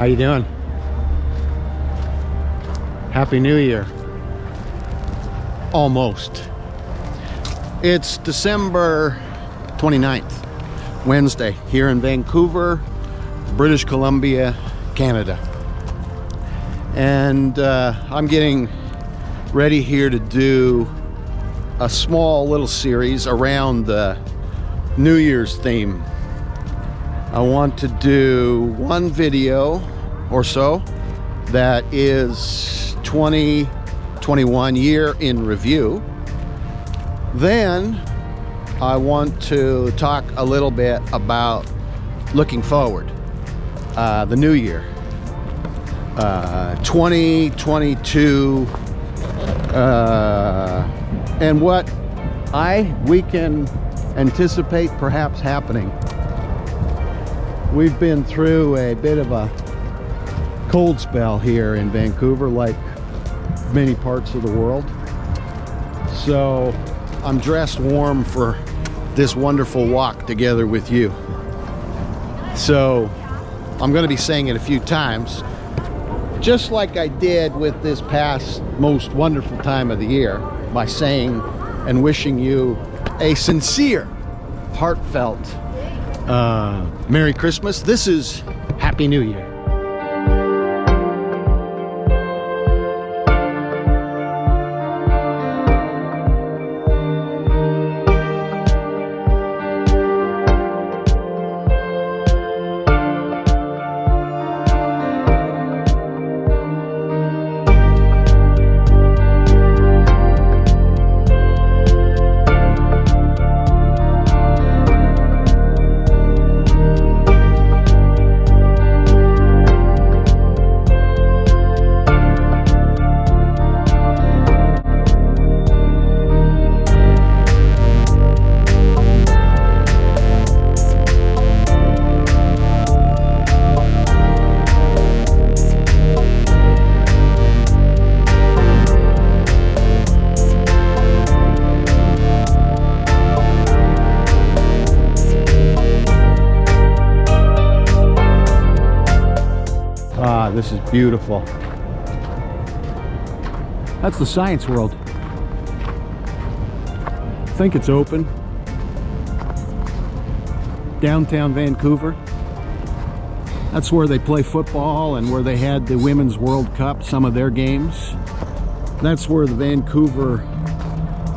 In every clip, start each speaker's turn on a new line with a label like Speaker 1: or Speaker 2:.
Speaker 1: you doing? Happy New Year. Almost. It's December 29th, Wednesday, here in Vancouver, British Columbia, Canada. And I'm getting ready here to do a small little series around the New Year's theme. I want to do one video or so that is 2021 year in review. Then I want to talk a little bit about looking forward, the new year, 2022, and what we can anticipate perhaps happening. We've been through a bit of a cold spell here in Vancouver, like many parts of the world. So I'm dressed warm for this wonderful walk together with you. So I'm going to be saying it a few times, just like I did with this past most wonderful time of the year, by saying and wishing you a sincere, heartfelt Merry Christmas. This is Happy New Year. This is beautiful. That's the Science World. I think it's open. Downtown Vancouver. That's where they play football and where they had the Women's World Cup, some of their games. That's where the Vancouver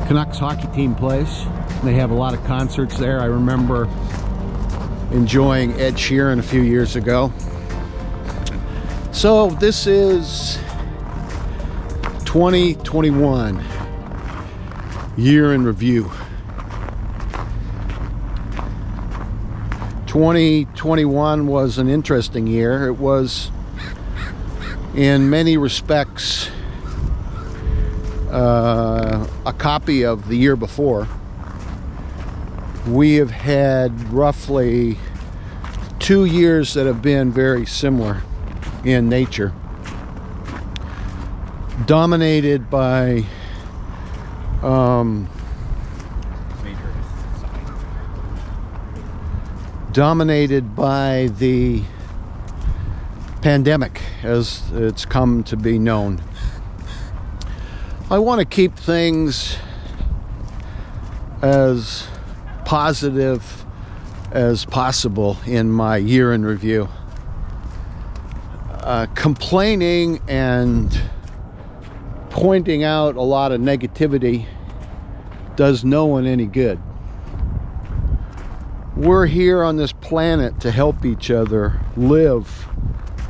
Speaker 1: Canucks hockey team plays. They have a lot of concerts there. I remember enjoying Ed Sheeran a few years ago. So this is 2021 year in review. 2021 was an interesting year. It was, in many respects, a copy of the year before. We have had roughly 2 years that have been very similar in nature, dominated by the pandemic, as it's come to be known. I want to keep things as positive as possible in my year in review. Complaining and pointing out a lot of negativity does no one any good. We're here on this planet to help each other live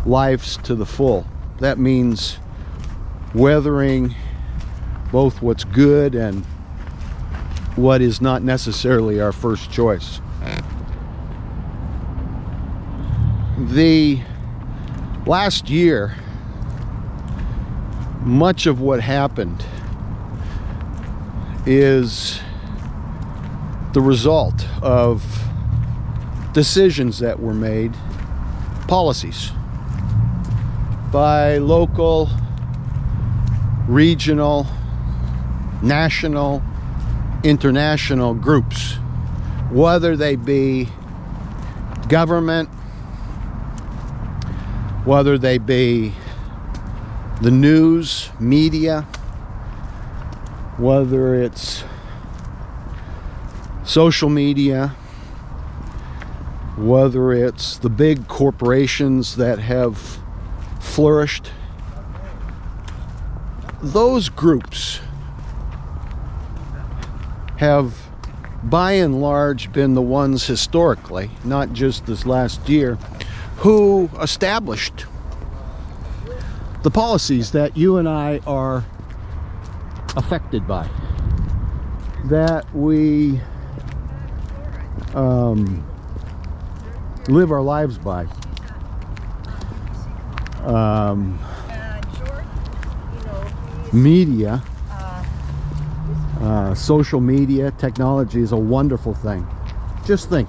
Speaker 1: lives to the full. That means weathering both what's good and what is not necessarily our first choice. The last year, much of what happened is the result of decisions that were made, policies by local, regional, national, international groups, whether they be government, whether they be the news, media, whether it's social media, whether it's the big corporations that have flourished. Those groups have by and large been the ones historically, not just this last year, who established the policies that you and I are affected by, that we live our lives by. Media, social media, technology is a wonderful thing. Just think,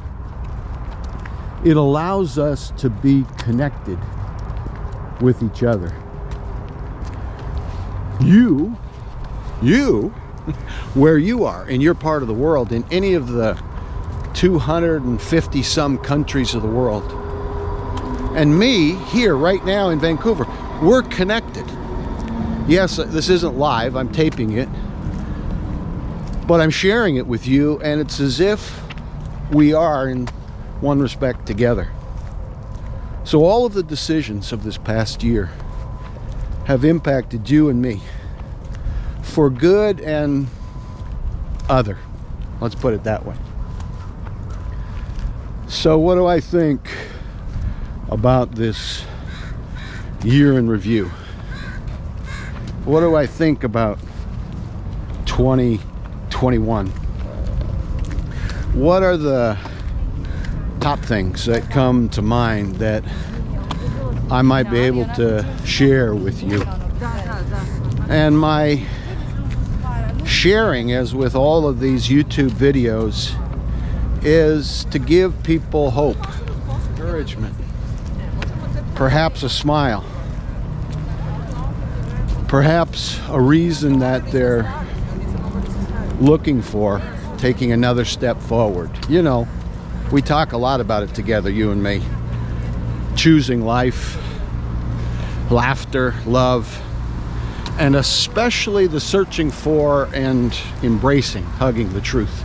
Speaker 1: it allows us to be connected with each other. You, where you are in your part of the world, in any of the 250 some countries of the world, and me here right now in Vancouver, we're connected. Yes, this isn't live, I'm taping it, but I'm sharing it with you, and it's as if we are in one respect together. So all of the decisions of this past year have impacted you and me for good and other. Let's put it that way. So what do I think about this year in review? What do I think about 2021? What are the top things that come to mind that I might be able to share with you? And my sharing, as with all of these YouTube videos, is to give people hope, encouragement, perhaps a smile, perhaps a reason that they're looking for, taking another step forward. You know, we talk a lot about it together, you and me. Choosing life, laughter, love, and especially the searching for and embracing, hugging the truth.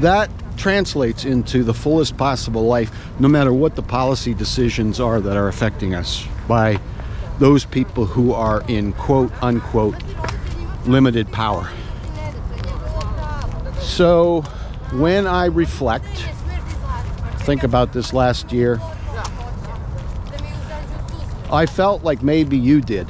Speaker 1: That translates into the fullest possible life, no matter what the policy decisions are that are affecting us by those people who are in quote unquote limited power. So when I reflect, think about this last year, I felt like maybe you did.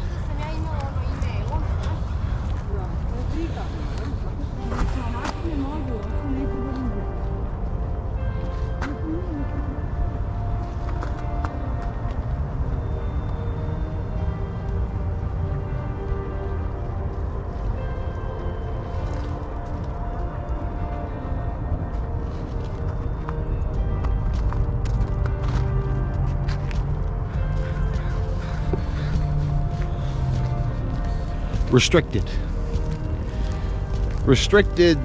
Speaker 1: Restricted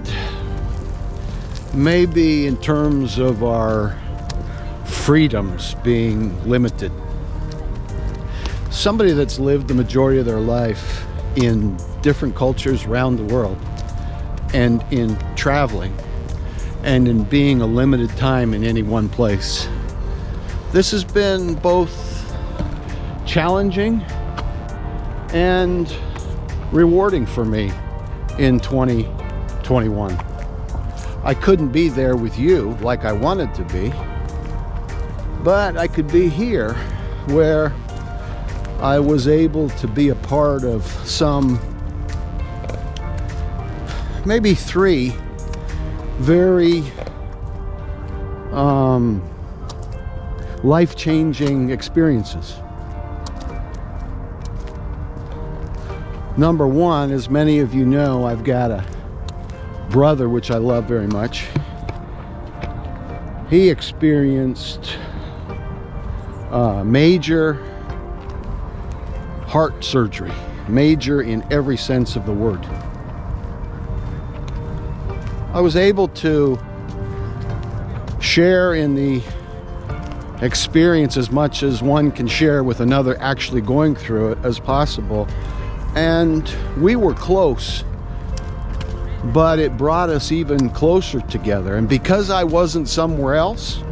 Speaker 1: maybe in terms of our freedoms being limited. Somebody that's lived the majority of their life in different cultures around the world, and in traveling, and in being a limited time in any one place. This has been both challenging and rewarding for me in 2021. I couldn't be there with you like I wanted to be, but I could be here where I was able to be a part of some, maybe 3 very life-changing experiences. Number one, as many of you know, I've got a brother which I love very much. He experienced major heart surgery, major in every sense of the word. I was able to share in the experience as much as one can share with another actually going through it as possible. And we were close, but it brought us even closer together. And because I wasn't somewhere else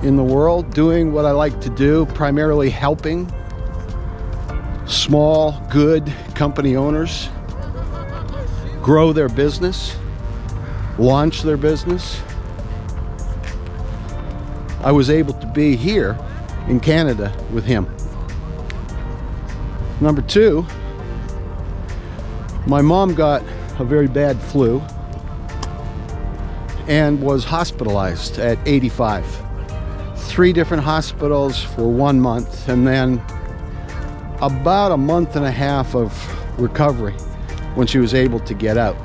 Speaker 1: in the world doing what I like to do, primarily helping small, good company owners grow their business, launch their business, I was able to be here in Canada with him. Number two, my mom got a very bad flu and was hospitalized at 85. 3 different hospitals for 1 month, and then about a month and a half of recovery when she was able to get out.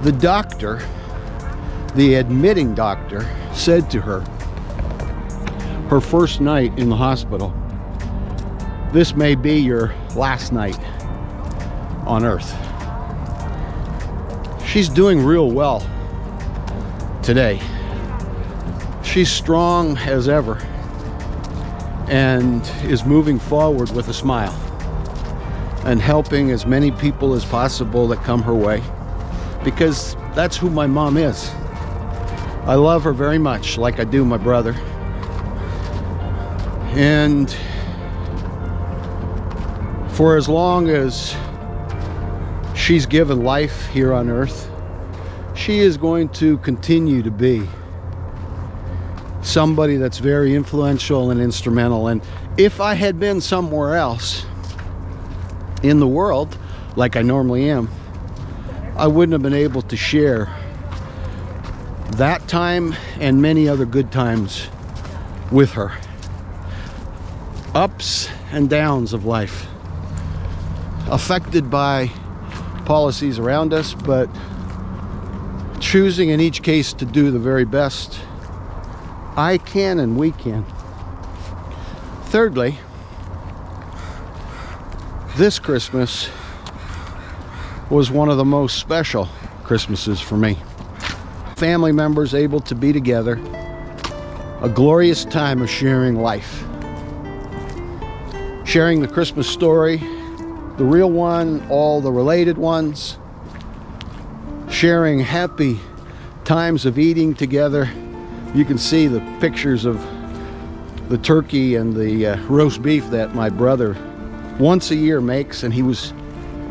Speaker 1: The doctor, the admitting doctor, said to her, her first night in the hospital, "This may be your last night on earth." She's doing real well today. She's strong as ever and is moving forward with a smile and helping as many people as possible that come her way, because that's who my mom is. I love her very much, like I do my brother. And for as long as she's given life here on earth, she is going to continue to be somebody that's very influential and instrumental. And if I had been somewhere else in the world, like I normally am, I wouldn't have been able to share that time and many other good times with her. Ups and downs of life, affected by policies around us, but choosing in each case to do the very best I can and we can. Thirdly, this Christmas was one of the most special Christmases for me. Family members able to be together, a glorious time of sharing life, sharing the Christmas story, the real one, all the related ones, sharing happy times of eating together. You can see the pictures of the turkey and the roast beef that my brother once a year makes, and he was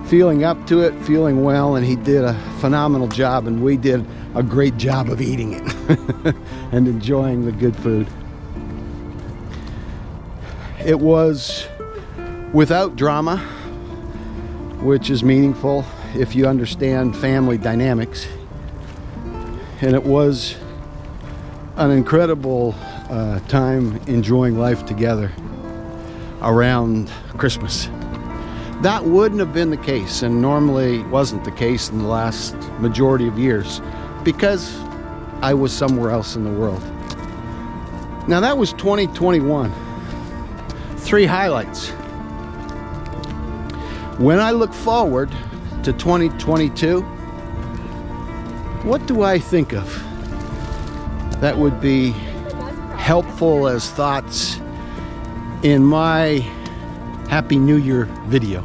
Speaker 1: feeling up to it, feeling well, and he did a phenomenal job, and we did a great job of eating it and enjoying the good food. It was without drama, which is meaningful if you understand family dynamics, and it was an incredible time enjoying life together around Christmas. That wouldn't have been the case, and normally wasn't the case in the last majority of years, because I was somewhere else in the world. Now that was 2021. 3 highlights. When I look forward to 2022, what do I think of that would be helpful as thoughts in my Happy New Year video?